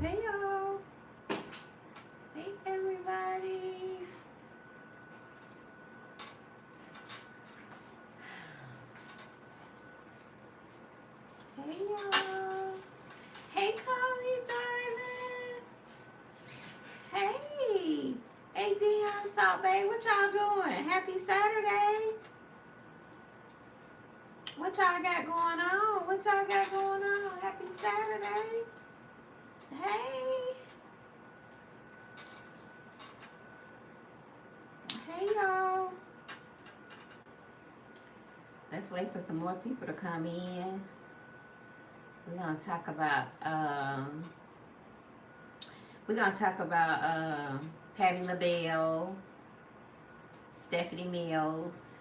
Hey y'all. Hey everybody. Hey y'all. Hey Chloe, darling. Hey. Hey Dion Salt Bay. What y'all doing? Happy Saturday. What y'all got going on? What y'all got going on? Happy Saturday. Hey. Hey y'all. Let's wait for some more people to come in. We're gonna talk about Patti LaBelle, Stephanie Mills,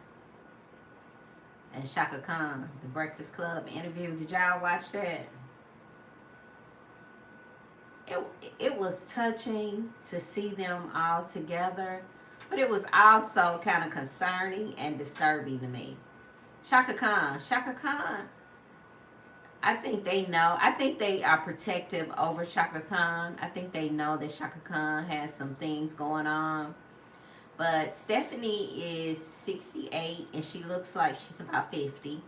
and Shaka Khan, the Breakfast Club interview. Did y'all watch that? It was touching to see them all together, but it was also kind of concerning and disturbing to me. Shaka Khan, I think they know. I think they are protective over Shaka Khan. I think they know that Shaka Khan has some things going on. But Stephanie is 68 and she looks like she's about 50.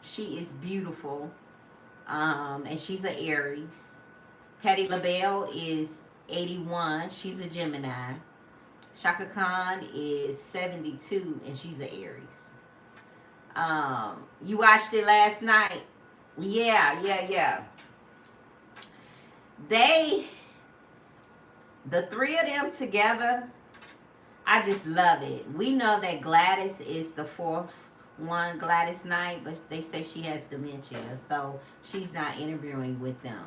She is beautiful. And she's an Aries. Patti LaBelle is 81. She's a Gemini. Shaka Khan is 72 and she's an Aries. You watched it last night? Yeah. The three of them together, I just love it. We know that Gladys is the fourth one, Gladys Knight, but they say she has dementia, so she's not interviewing with them.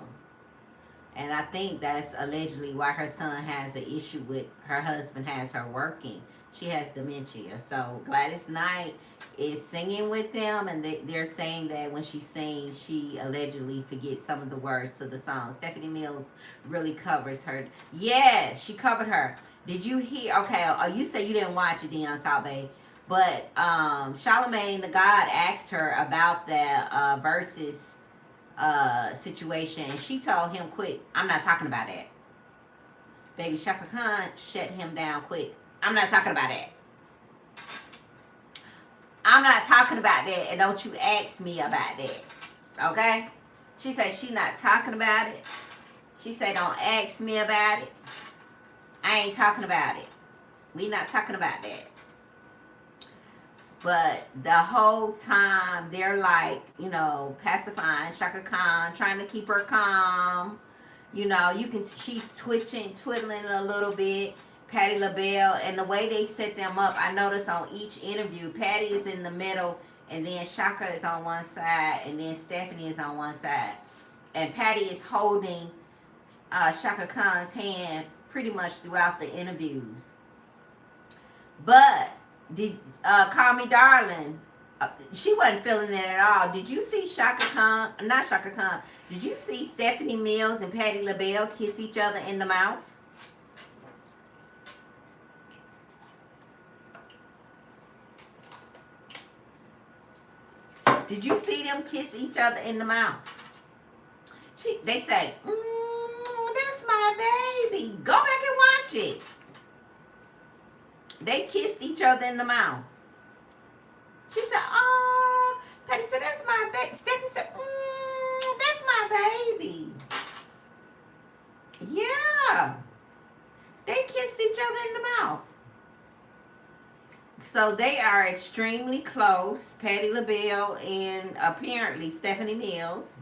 And I think that's allegedly why her son has an issue with her husband has her working. She has dementia. So Gladys Knight is singing with them, and they're saying that when she sings, she allegedly forgets some of the words to the song. Stephanie Mills really covers her. Yes, she covered her. Did you hear? Okay, you say you didn't watch it, Dion Salve, but Charlamagne the God asked her about the verses situation, and she told him quick, I'm not talking about that. Baby Shaka Khan shut him down quick. I'm not talking about that. I'm not talking about that, and don't you ask me about that. Okay? She said she not talking about it. She said don't ask me about it. I ain't talking about it. We not talking about that. But the whole time they're like, pacifying Shaka Khan, trying to keep her calm. She's twitching, twiddling a little bit. Patti LaBelle, and the way they set them up, I noticed on each interview, Patti is in the middle, and then Shaka is on one side, and then Stephanie is on one side. And Patti is holding Shaka Khan's hand pretty much throughout the interviews. But Call Me Darling, she wasn't feeling it at all. Did you see did you see Stephanie Mills and Patti LaBelle kiss each other in the mouth? Did you see them kiss each other in the mouth? They say, that's my baby. Go back and watch it. They kissed each other in the mouth. She said, oh. Patti said, that's my baby. Stephanie said, that's my baby. Yeah. They kissed each other in the mouth. So they are extremely close, Patti LaBelle and apparently Stephanie Mills.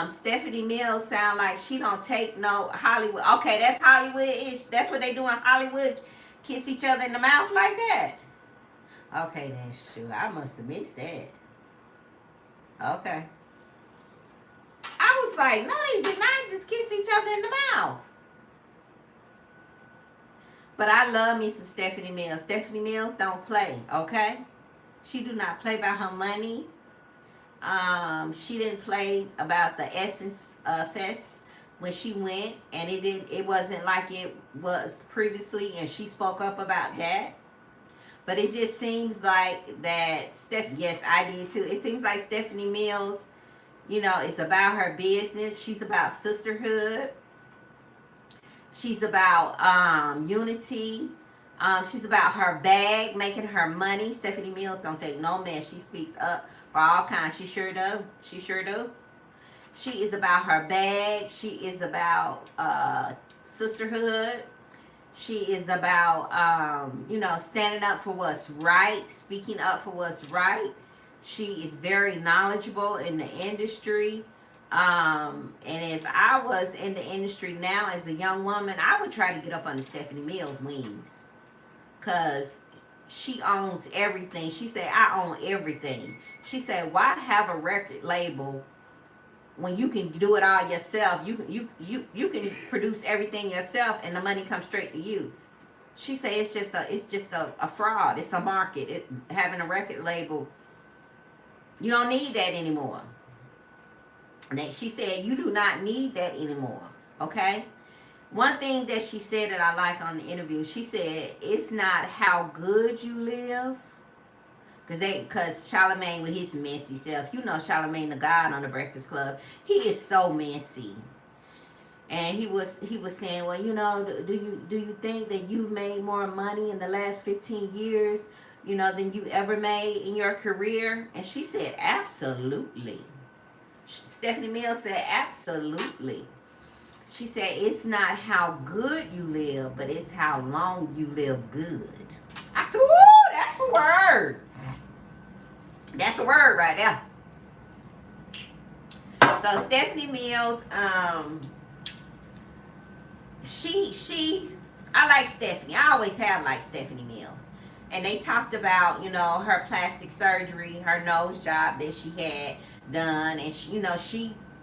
Stephanie Mills sound like she don't take no Hollywood. Okay, that's Hollywood ish. That's what they do in Hollywood. Kiss each other in the mouth like that. Okay, then shoot. I must have missed that. Okay. I was like, no, they did not just kiss each other in the mouth. But I love me some Stephanie Mills. Stephanie Mills don't play, okay? She do not play about her money. She didn't play about the Essence Fest when she went, and it wasn't like it was previously, and she spoke up about that. But it just seems like that yes, I did too. It seems like Stephanie Mills, it's about her business. She's about sisterhood. She's about unity. She's about her bag, making her money. Stephanie Mills don't take no mess. She speaks up for all kinds. She sure do. She sure do. She is about her bag. She is about sisterhood. She is about, standing up for what's right, speaking up for what's right. She is very knowledgeable in the industry. And if I was in the industry now as a young woman, I would try to get up under Stephanie Mills' wings. Because she owns everything. She said, I own everything. She said, why have a record label when you can do it all yourself? You can produce everything yourself and the money comes straight to you. She said it's just a fraud. It's a market. Having a record label, you don't need that anymore. She said you do not need that anymore. Okay? One thing that she said that I like on the interview, she said it's not how good you live. Because Charlamagne with his messy self, Charlamagne the God on the Breakfast Club, he is so messy. And he was saying, well, do you think that you've made more money in the last 15 years, than you ever made in your career? And she said, absolutely. Stephanie Mills said, absolutely. She said, it's not how good you live, but it's how long you live good. I said, ooh, that's a word. That's a word right there. So Stephanie Mills, I like Stephanie. I always have liked Stephanie Mills. And they talked about, her plastic surgery, her nose job that she had done. And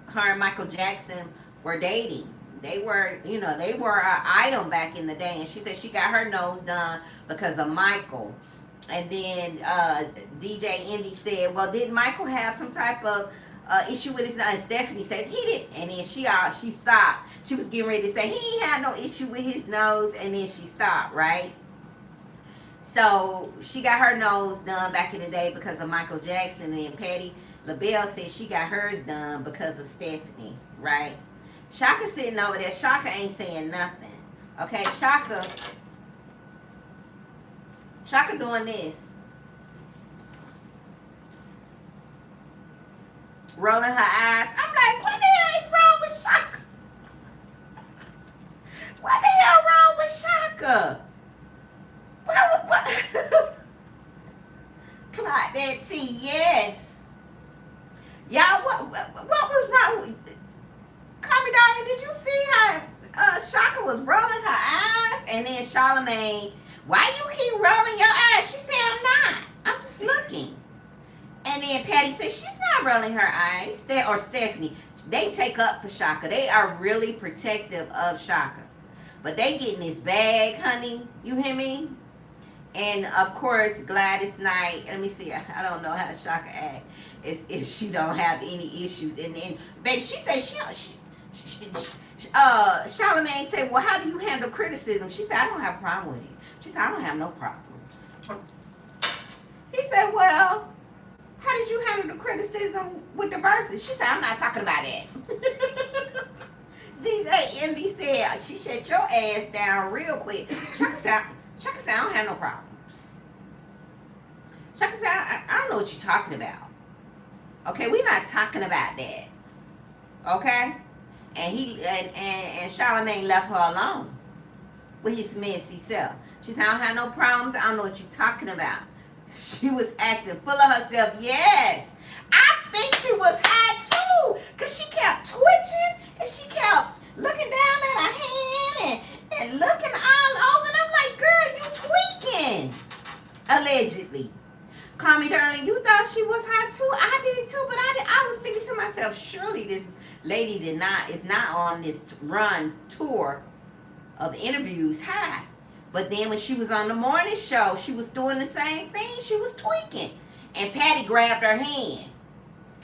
her and Michael Jackson were dating. They were an item back in the day. And she said she got her nose done because of Michael. And then DJ Envy said, well, didn't Michael have some type of issue with his nose? And Stephanie said he didn't. And then she stopped. She was getting ready to say he ain't had no issue with his nose. And then she stopped, right? So she got her nose done back in the day because of Michael Jackson. And Patti LaBelle said she got hers done because of Stephanie, right? Shaka sitting over there. Shaka ain't saying nothing. Okay, Shaka doing this. Rolling her eyes. I'm like, what the hell is wrong with Shaka? What the hell wrong with Shaka? What? Clock that tea, yes. Y'all, what was wrong? Call me darling, did you see how Shaka was rolling her eyes? And then Charlamagne, why you keep rolling your eyes? She said, I'm not. I'm just looking. And then Patti said, she's not rolling her eyes. Or Stephanie. They take up for Shaka. They are really protective of Shaka. But they getting this bag, honey. You hear me? And, of course, Gladys Knight. Let me see. I don't know how Shaka act. If she don't have any issues. And then, baby, she said Charlamagne said, well, how do you handle criticism? She said, I don't have a problem with it. She said, I don't have no problems. He said, well, how did you handle the criticism with the verses? She said, I'm not talking about that. DJ Envy said, she shut your ass down real quick. Shaka said, I don't have no problems. Shaka said, I don't know what you're talking about. Okay, we're not talking about that. Okay? And and Charlamagne left her alone with his messy self. She said, I don't have no problems. I don't know what you're talking about. She was acting full of herself. Yes. I think she was high too. Because she I did too, but I was thinking to myself, surely this lady is not on this run tour of interviews high. But then when she was on the morning show, she was doing the same thing. She was tweaking. And Patty grabbed her hand.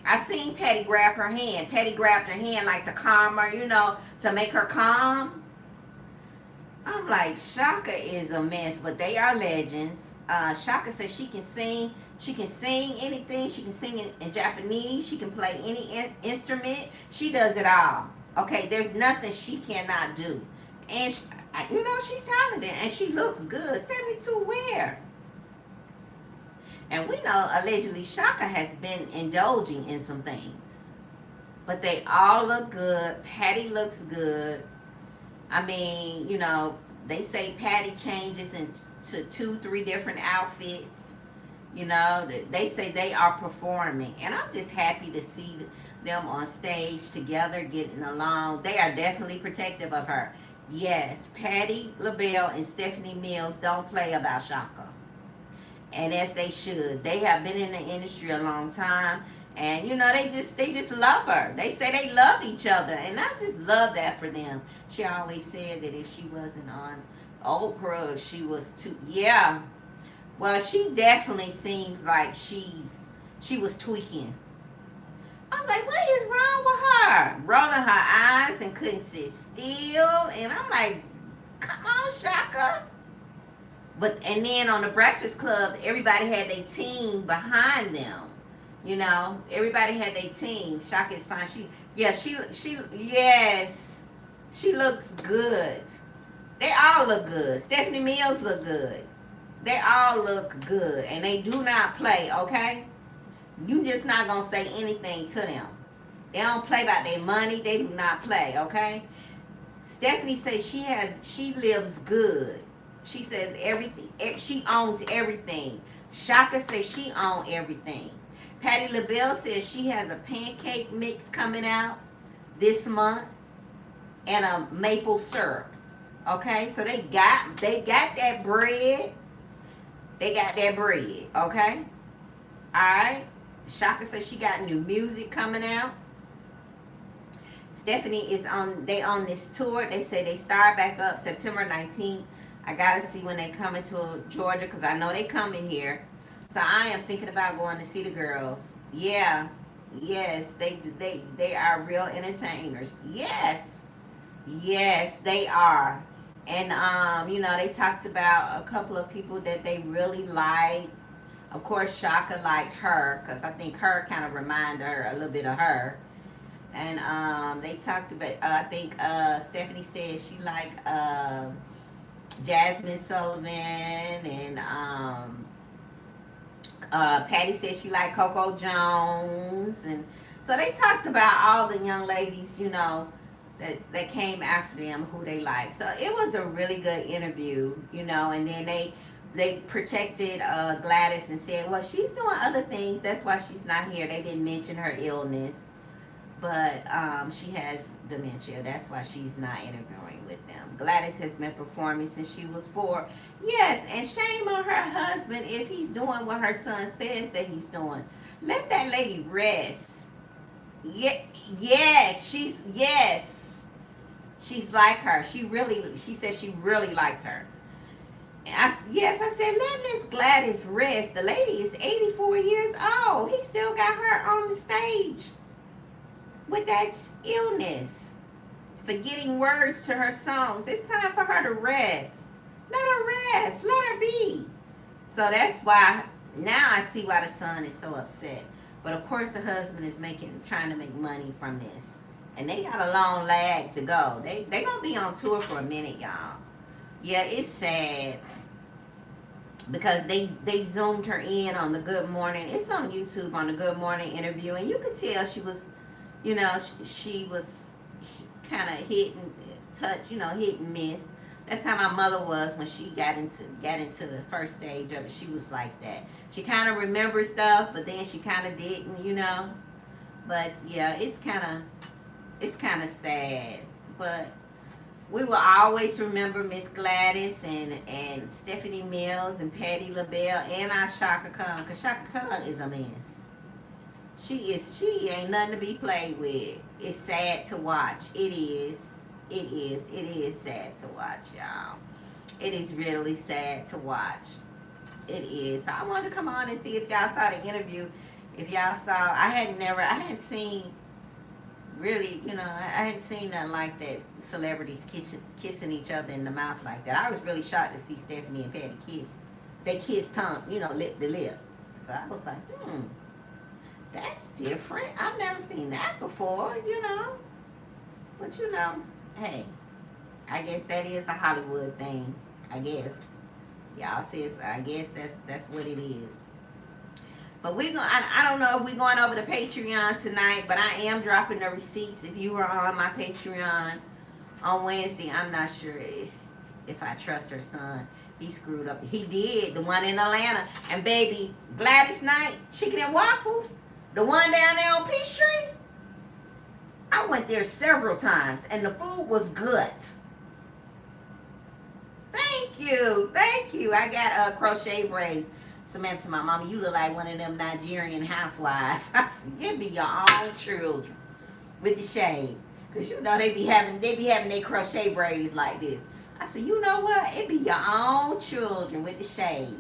I seen Patty grab her hand. Patty grabbed her hand like to calm her, to make her calm. I'm like, Shaka is a mess, but they are legends. Shaka says she can sing. She can sing anything. She can sing in Japanese. She can play any instrument. She does it all. Okay, there's nothing she cannot do. And, she's talented. And she looks good. 72 where? And we know, allegedly, Shaka has been indulging in some things. But they all look good. Patty looks good. I mean, they say Patty changes into 2-3 different outfits. They say they are performing. And I'm just happy to see them on stage together, getting along. They are definitely protective of her. Yes, Patti LaBelle and Stephanie Mills don't play about Shaka. And as they should. They have been in the industry a long time. And they just love her. They say they love each other. And I just love that for them. She always said that if she wasn't on Oprah, she was too, yeah. Well, she definitely seems like she was tweaking. I was like, what is wrong with her? Rolling her eyes and couldn't sit still. And I'm like, come on, Shaka. And then on the Breakfast Club, everybody had their team behind them. Everybody had their team. Shaka is fine. Yes, she looks good. They all look good. Stephanie Mills look good. They all look good. And they do not play, okay? You just not going to say anything to them. They don't play about their money. They do not play, okay? Stephanie says she lives good. She says everything. She owns everything. Shaka says she owns everything. Patti LaBelle says she has a pancake mix coming out this month and a maple syrup. Okay, so they got that bread. They got that bread. Okay, all right. Shaka says she got new music coming out. Stephanie is on this tour. They say they start back up September 19th. I gotta see when they come into Georgia because I know they coming here. So I am thinking about going to see the girls. Yeah, yes, they are real entertainers. Yes, they are. And they talked about a couple of people that they really like. Of course, Shaka liked her because I think her kind of reminded her a little bit of her. And they talked about, I think Stephanie said she liked Jasmine Sullivan, and Patty said she liked Coco Jones. And so they talked about all the young ladies, that came after them, who they like. So it was a really good interview, and then they protected Gladys and said, well, she's doing other things. That's why she's not here. They didn't mention her illness. But she has dementia. That's why she's not interviewing with them. Gladys has been performing since she was 4. Yes, and shame on her husband if he's doing what her son says that he's doing. Let that lady rest. Yes, she's like her. She said she really likes her. And I said, let Miss Gladys rest. The lady is 84 years old. He still got her on the stage with that illness, forgetting words to her songs. It's time for her to rest. Let her rest. Let her be. So that's why, now I see why the son is so upset. But of course the husband is trying to make money from this. And they got a long lag to go. They gonna be on tour for a minute, y'all. Yeah, it's sad. Because they zoomed her in on the Good Morning. It's on YouTube on the Good Morning interview. And you could tell she was, she was kind of hit and miss. That's how my mother was when she got into the first stage of it. She was like that. She kind of remembered stuff, but then she kind of didn't, But yeah, it's kind of sad. But we will always remember Miss Gladys and Stephanie Mills and Patti LaBelle and our Shaka Khan, because Shaka Khan is a mess. She ain't nothing to be played with. It's sad to watch. It is. It is sad to watch, y'all. It is really sad to watch. It is. So I wanted to come on and see if y'all saw the interview. If y'all saw, I hadn't seen really, I hadn't seen nothing like that. Celebrities kissing each other in the mouth like that. I was really shocked to see Stephanie and Patty kiss. They kissed tongue, lip to lip. So I was like, that's different. I've never seen that before, But hey, I guess that is a Hollywood thing. I guess. Y'all says I guess that's what it is. But I don't know if we're going over the Patreon tonight, but I am dropping the receipts. If you were on my Patreon on Wednesday, I'm not sure if I trust her son. He screwed up. He did, the one in Atlanta. And baby, Gladys Knight, Chicken and Waffles, the one down there on Peachtree. I went there several times, and the food was good. Thank you. I got crochet braids. Samantha, my mama, you look like one of them Nigerian housewives. I said, it be your own children with the shade. Because they be having their crochet braids like this. I said, you know what? It be your own children with the shade.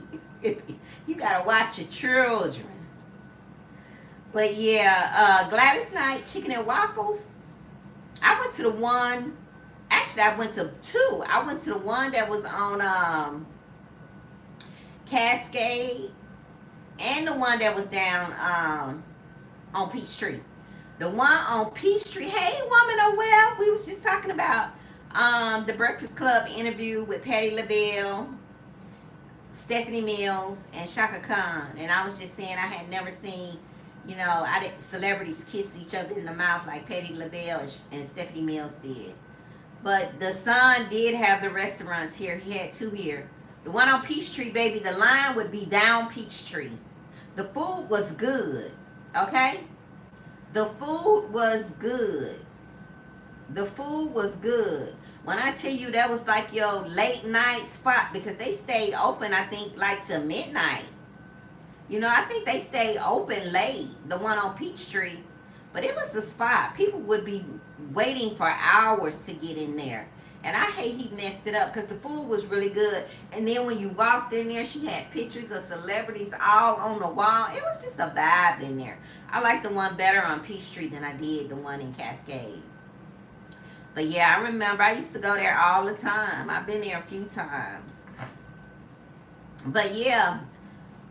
You got to watch your children. But yeah, Gladys Knight, Chicken and Waffles. I went to the one, actually I went to two. I went to the one that was on Cascade, and the one that was down on Peachtree. The one on Peachtree, hey woman of wealth, we was just talking about the Breakfast Club interview with Patti LaBelle, Stephanie Mills, and Shaka Khan. And I was just saying I had never seen, celebrities kiss each other in the mouth like Patti LaBelle and Stephanie Mills did. But the son did have the restaurants here. He had two here. The one on Peachtree, baby, the line would be down Peachtree. The food was good, okay? The food was good. The food was good. When I tell you that was like your late night spot, because they stayed open, I think, like till midnight. I think they stayed open late, the one on Peachtree. But it was the spot. People would be waiting for hours to get in there. And I hate he messed it up because the food was really good. And then when you walked in there, she had pictures of celebrities all on the wall. It was just a vibe in there. I like the one better on Peachtree than I did the one in Cascade. But yeah, I remember I used to go there all the time. I've been there a few times. But yeah,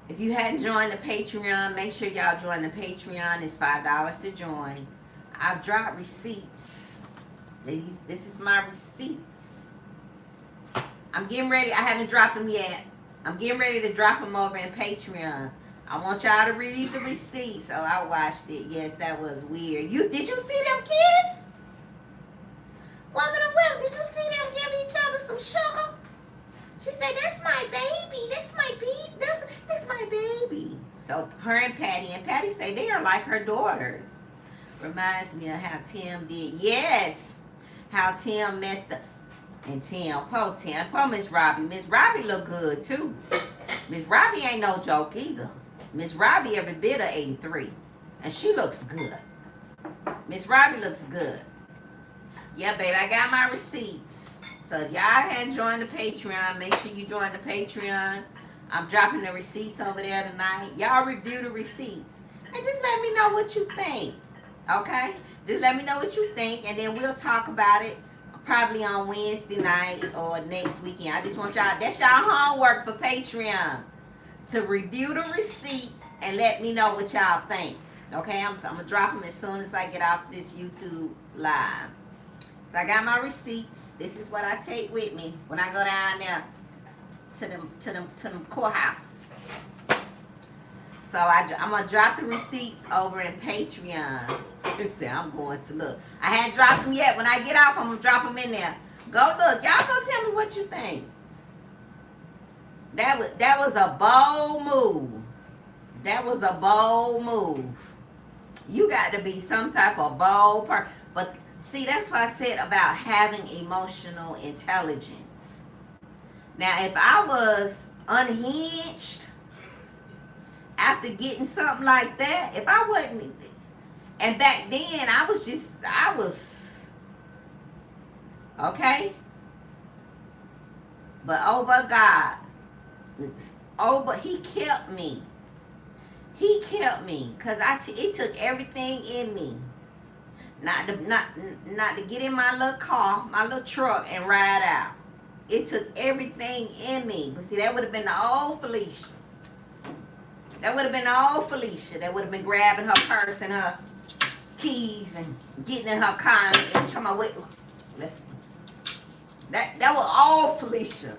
if you hadn't joined the Patreon, make sure y'all join the Patreon. It's $5 to join. I've dropped receipts. This is my receipts. I'm getting ready. I haven't dropped them yet. I'm getting ready to drop them over in Patreon. I want y'all to read the receipts. Oh, I watched it. Yes, that was weird. Did you see them kids? Woman of will, did you see them give each other some sugar? She said, that's my baby. That's my baby. That's my baby. So her and Patty say they are like her daughters. Reminds me of how Tim did. Yes. How Tim messed up. And poor Miss Robbie. Miss Robbie look good too. Miss Robbie ain't no joke either. Miss Robbie every bit of 83. And she looks good. Miss Robbie looks good. Yeah, baby, I got my receipts. So if y'all hadn't joined the Patreon, make sure you join the Patreon. I'm dropping the receipts over there tonight. Y'all review the receipts. And just let me know what you think. Okay? Just let me know what you think, and then we'll talk about it probably on Wednesday night or next weekend. I just want y'all, that's y'all homework for Patreon, to review the receipts and let me know what y'all think. Okay? I'm going to drop them as soon as I get off this YouTube live. So I got my receipts. This is what I take with me when I go down there to them courthouse. So I'm going to drop the receipts over in Patreon. I'm going to look. I hadn't dropped them yet. When I get off, I'm going to drop them in there. Go look. Y'all go tell me what you think. That was a bold move. That was a bold move. You got to be some type of bold person. But see, that's what I said about having emotional intelligence. Now, if I was unhinged, after getting something like that, if I wasn't, and back then I was, okay? But oh my God, but he kept me. He kept me, cause it took everything in me, not to get in my little car, my little truck, and ride out. It took everything in me. But see, that would have been the old Felicia. That would have been the old Felicia. That would have been grabbing her purse and her keys and getting in her car and talking about, wait, listen. That was all Felicia.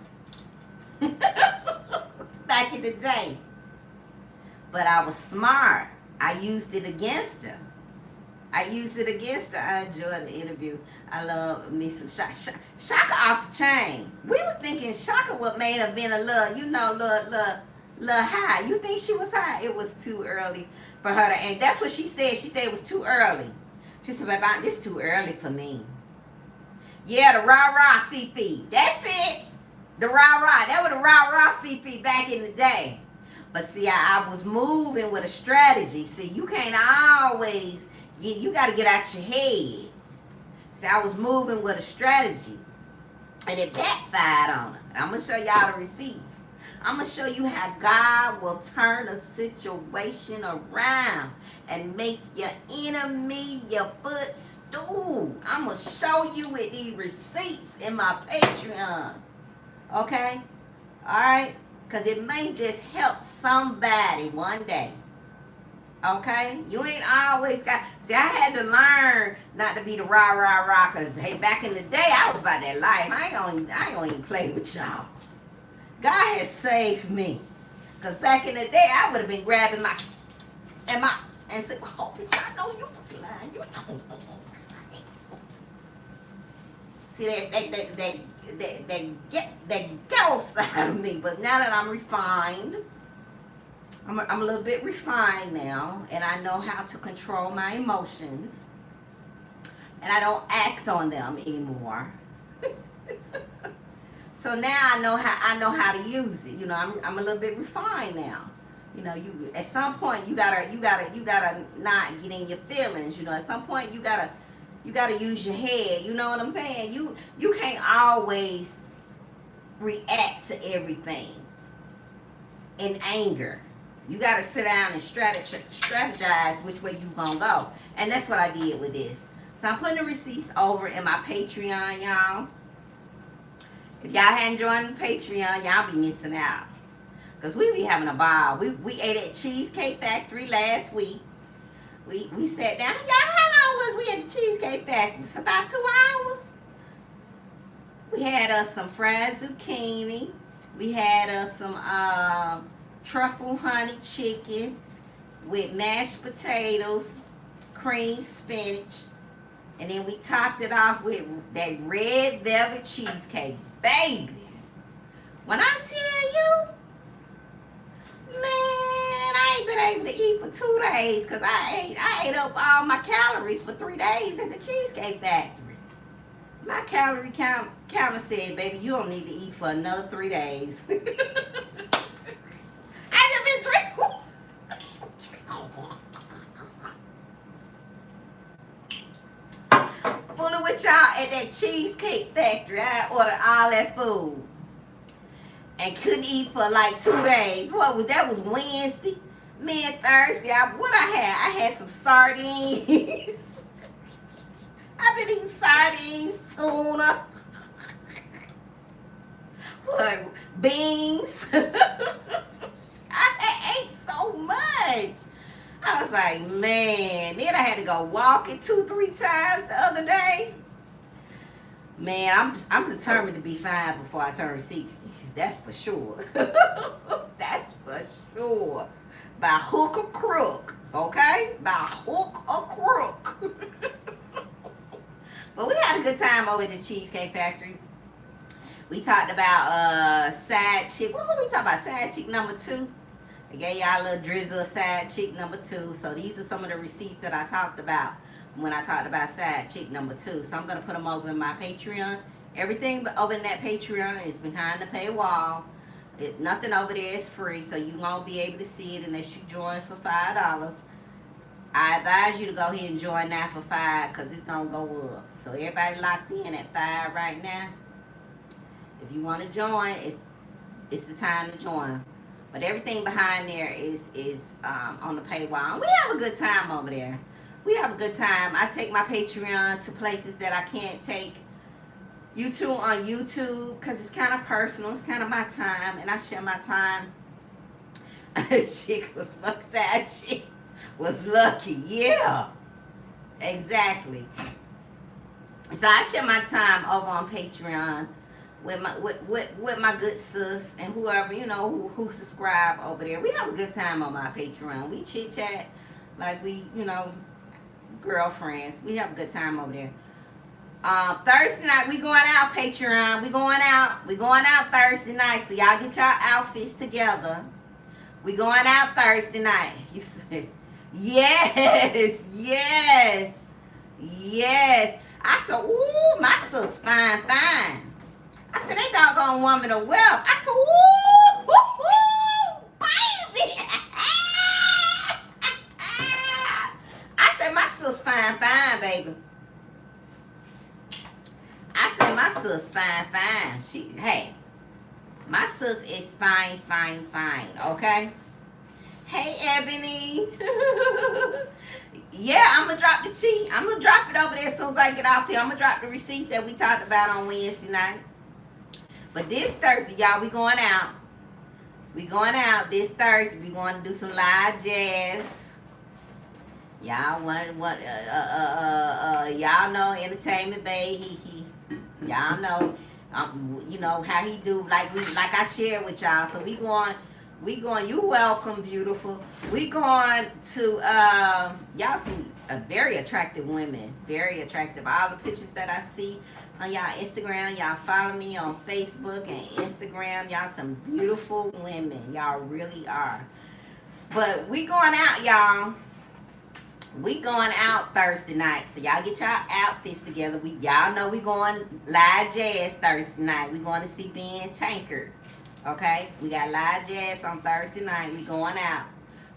Back in the day. But I was smart. I used it against her. I enjoyed the interview. I love me some Shaka off the chain. We was thinking Shaka would made her been a little, little high. You think she was high? It was too early for her to, and that's what she said. She said it was too early. She said, baby, this too early for me. Yeah, the rah-rah Fifi. That's it. The rah-rah. That was the rah-rah Fifi back in the day. But see, I was moving with a strategy. See, you can't always, you got to get out your head. See, I was moving with a strategy. And it backfired on her. I'm going to show y'all the receipts. I'm going to show you how God will turn a situation around and make your enemy your footstool. I'm going to show you with these receipts in my Patreon. Okay? All right? Because it may just help somebody one day. Okay? You ain't always got... See, I had to learn not to be the rah-rah-rah. Because, hey, back in the day, I was about that life. I ain't gonna even play with y'all. God has saved me. Because back in the day, I would have been grabbing my... And said, oh, bitch, I know you lying. You don't. See, that ghetto side of me. But now that I'm refined, I'm a little bit refined now, and I know how to control my emotions, and I don't act on them anymore. So now I know how to use it. You know, I'm a little bit refined now. You know, you at some point you gotta not get in your feelings. You know, at some point you gotta use your head. You know what I'm saying? You can't always react to everything in anger. You got to sit down and strategize which way you gonna go. And that's what I did with this. So I'm putting the receipts over in my Patreon, y'all. If y'all hadn't joined the Patreon, y'all be missing out. Because we be having a ball. We ate at Cheesecake Factory last week. We sat down. Y'all, how long was we at the Cheesecake Factory? For about 2 hours. We had us some fried zucchini. We had us some truffle honey chicken with mashed potatoes, cream spinach, and then we topped it off with that red velvet cheesecake. Baby, when I tell you, man, I ain't been able to eat for 2 days because I ate up all my calories for 3 days at the Cheesecake Factory. My calorie counter said, baby, you don't need to eat for another 3 days. I just been drinking. Fooling with y'all at that Cheesecake Factory. I ordered all that food and couldn't eat for like 2 days. That was Wednesday. Man, Thursday, I had some sardines. I've been eating sardines, tuna, beans. I ate so much. I was like, man. Then I had to go walking 2-3 times the other day. Man, I'm determined to be fine before I turn 60. That's for sure. That's for sure. By hook or crook, okay? By hook or crook. But we had a good time over at the Cheesecake Factory. We talked about side chick. What were we talking about? Side chick number 2. I gave y'all a little drizzle of side chick number 2. So these are some of the receipts that I talked about when I talked about side chick number 2. So I'm going to put them over in my Patreon. Everything over in that Patreon is behind the paywall. Nothing over there is free, so you won't be able to see it unless you join for $5. I advise you to go ahead and join now for $5 because it's gonna go up. So everybody locked in at $5 right now. If you want to join, it's the time to join. But everything behind there is on the paywall. And we have a good time over there. We have a good time. I take my Patreon to places that I can't take YouTube on YouTube because it's kind of personal. It's kind of my time, and I share my time. Chick was so sad. She was lucky. Yeah, exactly. So I share my time over on Patreon with my good sis and whoever, you know, who subscribe over there. We have a good time on my Patreon. We chit chat like we, you know, girlfriends. We have a good time over there. Thursday night we going out, Patreon. We going out Thursday night. So y'all get y'all outfits together. We going out Thursday night. You said yes, yes, yes. I said, ooh, my sis fine. I said, that doggone woman of wealth. I said, ooh, baby. I said, my sis fine, baby. I said, my sis fine. Hey, my sis is fine, okay? Hey, Ebony. Yeah, I'm going to drop the tea. I'm going to drop it over there as soon as I get off here. I'm going to drop the receipts that we talked about on Wednesday night. But this Thursday, y'all, we going out. We going out this Thursday. We going to do some live jazz. Y'all y'all know Entertainment Bay. Y'all know, you know how he do. Like I shared with y'all. So we going. You welcome, beautiful. We going to y'all some very attractive women. Very attractive. All the pictures that I see on y'all Instagram, y'all follow me on Facebook and Instagram. Y'all some beautiful women. Y'all really are. But we going out, y'all. We going out Thursday night. So y'all get y'all outfits together. Y'all know we going live jazz Thursday night. We going to see Ben Tankard. Okay? We got live jazz on Thursday night. We going out.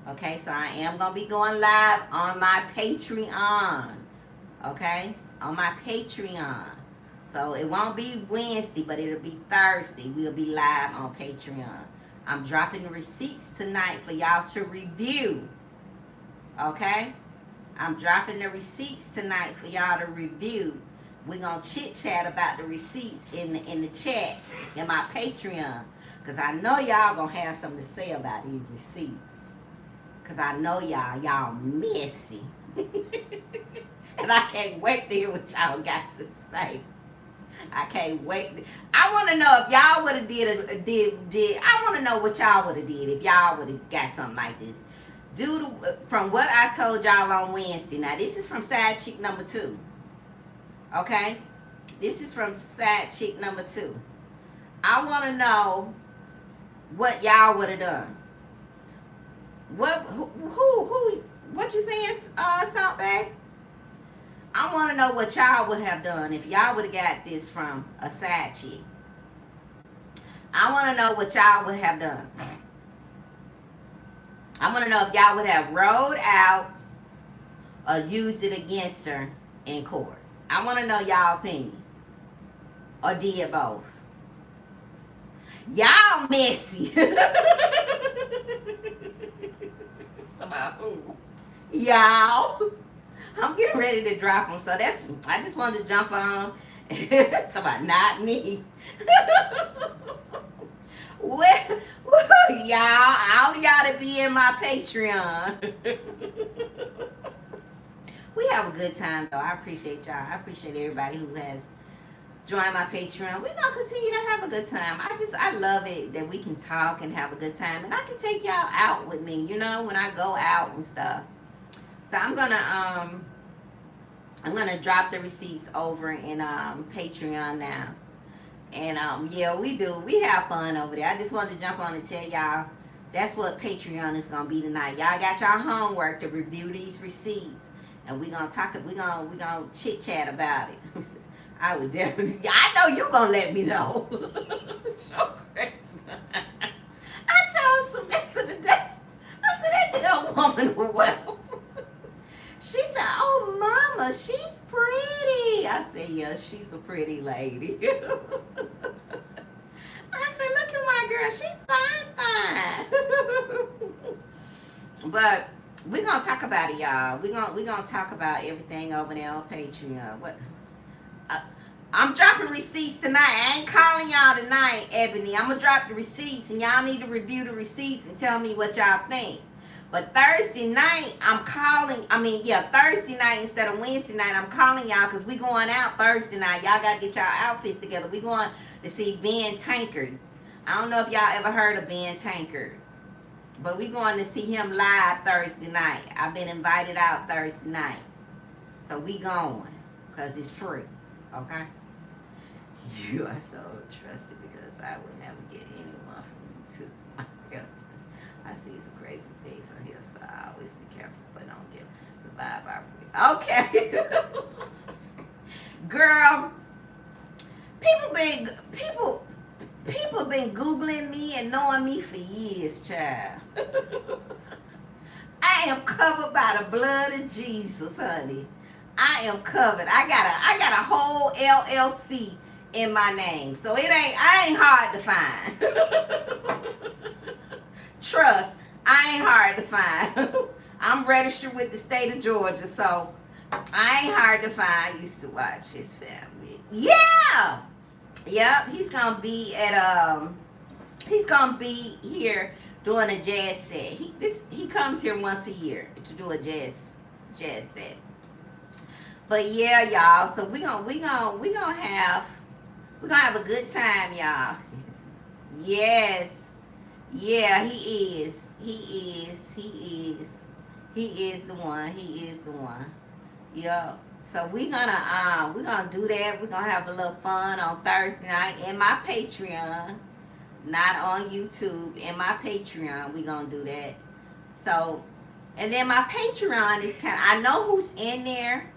Okay? So I am going to be going live on my Patreon. Okay? On my Patreon. So it won't be Wednesday, but it'll be Thursday. We'll be live on Patreon. I'm dropping the receipts tonight for y'all to review. Okay? I'm dropping the receipts tonight for y'all to review. We're going to chit-chat about the receipts in the chat in my Patreon. Because I know y'all going to have something to say about these receipts. Because I know y'all messy. And I can't wait to hear what y'all got to say. I can't wait. I want to know if y'all would have did. I want to know what y'all would have did if y'all would have got something like this. From what I told y'all on Wednesday. Now, this is from side chick number 2. Okay? This is from side chick number 2. I want to know what y'all would have done. What you saying, Salt Bag? I want to know what y'all would have done if y'all would have got this from a side chick. I want to know what y'all would have done. I want to know if y'all would have rolled out or used it against her in court. I want to know y'all opinion. Or did both. Y'all messy. About who? Y'all. I'm getting ready to drop them. So I just wanted to jump on. It's about not me. Well, y'all, all y'all to be in my Patreon. We have a good time, though. I appreciate y'all. I appreciate everybody who has joined my Patreon. We're going to continue to have a good time. I love it that we can talk and have a good time. And I can take y'all out with me, you know, when I go out and stuff. So I'm gonna drop the receipts over in Patreon now. And yeah, we have fun over there. I just wanted to jump on and tell y'all that's what Patreon is gonna be tonight. Y'all got y'all homework to review these receipts, and we gonna chit chat about it. I would definitely. I know you gonna let me know. So crazy. I told Samantha today, I said, that damn woman well. She said, oh, mama, she's pretty. I said, yeah, she's a pretty lady. I said, look at my girl. She fine. But we're going to talk about it, y'all. We're gonna talk about everything over there on Patreon. I'm dropping receipts tonight. I ain't calling y'all tonight, Ebony. I'm going to drop the receipts, and y'all need to review the receipts and tell me what y'all think. But Thursday night, Thursday night instead of Wednesday night, I'm calling y'all because we going out Thursday night. Y'all got to get y'all outfits together. We going to see Ben Tankard. I don't know if y'all ever heard of Ben Tankard, but we going to see him live Thursday night. I've been invited out Thursday night. So we going because it's free, okay? You are so trusted because I would never get anyone from you to my realtor. I see some crazy things on here, so I always be careful, but don't get the vibe I bring. Okay. Girl, people been Googling me and knowing me for years, child. I am covered by the blood of Jesus, honey. I am covered. I got a whole LLC in my name, so I ain't hard to find. Trust, I ain't hard to find. I'm registered with the state of Georgia, so I ain't hard to find. I used to watch his family. Yeah. Yep, he's gonna be here doing a jazz set. He comes here once a year to do a jazz set. But yeah, y'all. So we gonna have a good time, y'all. Yes. Yeah, he is the one. Yeah. So we're gonna do that. We're gonna have a little fun on Thursday night in my Patreon, not on YouTube. In my Patreon, we're gonna do that. So, and then my Patreon is I know who's in there,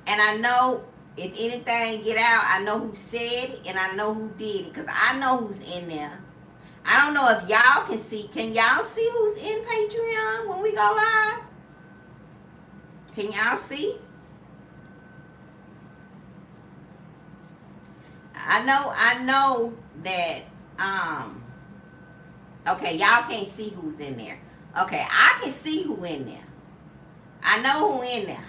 and I know if anything get out, I know who said it, and I know who did it, because I know who's in there. I don't know if y'all can see. Can y'all see who's in Patreon when we go live? Can y'all see? I know that okay, y'all can't see who's in there. Okay, I can see who in there. I know who in there.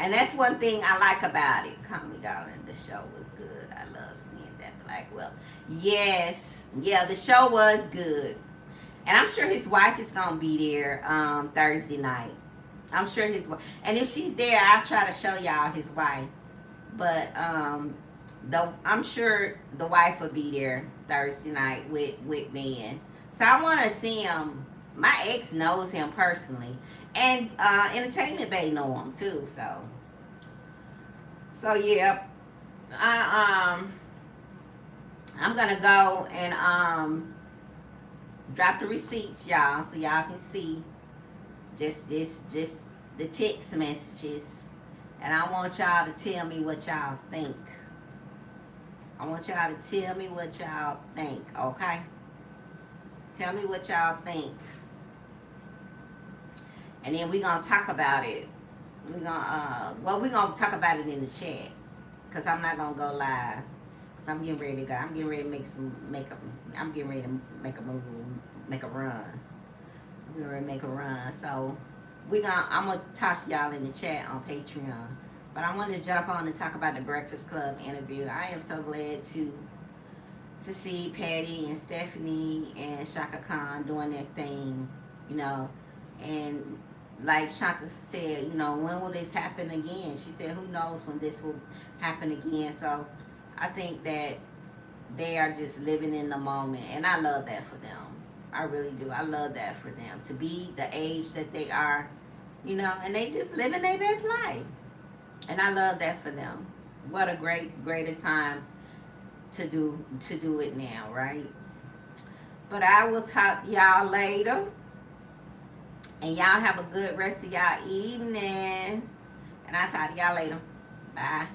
And that's one thing I like about it. Call me, darling. The show was good. I love seeing that black well. Yes. Yeah, the show was good. And I'm sure his wife is going to be there Thursday night. I'm sure his wife. And if she's there, I'll try to show y'all his wife. But I'm sure the wife will be there Thursday night with me. So I want to see him. My ex knows him personally. And Entertainment Bay know him too. So yeah. I'm going to go and drop the receipts, y'all, so y'all can see just the text messages. And I want y'all to tell me what y'all think. Okay? Tell me what y'all think. And then we're going to talk about it. We're going to talk about it in the chat. Because I'm not going to go live. Because I'm getting ready to go. I'm getting ready to make some makeup. I'm getting ready to make a run. I'm getting ready to make a run. So I'm going to talk to y'all in the chat on Patreon. But I wanted to jump on and talk about the Breakfast Club interview. I am so glad to see Patty and Stephanie and Shaka Khan doing their thing, you know. And like Shaka said, you know, when will this happen again? She said, who knows when this will happen again. So I think that they are just living in the moment. And I love that for them. I really do. I love that for them. To be the age that they are, you know, and they just living their best life. And I love that for them. What a greater time to do it now, right? But I will talk to y'all later. And y'all have a good rest of y'all evening. And I'll talk to y'all later. Bye.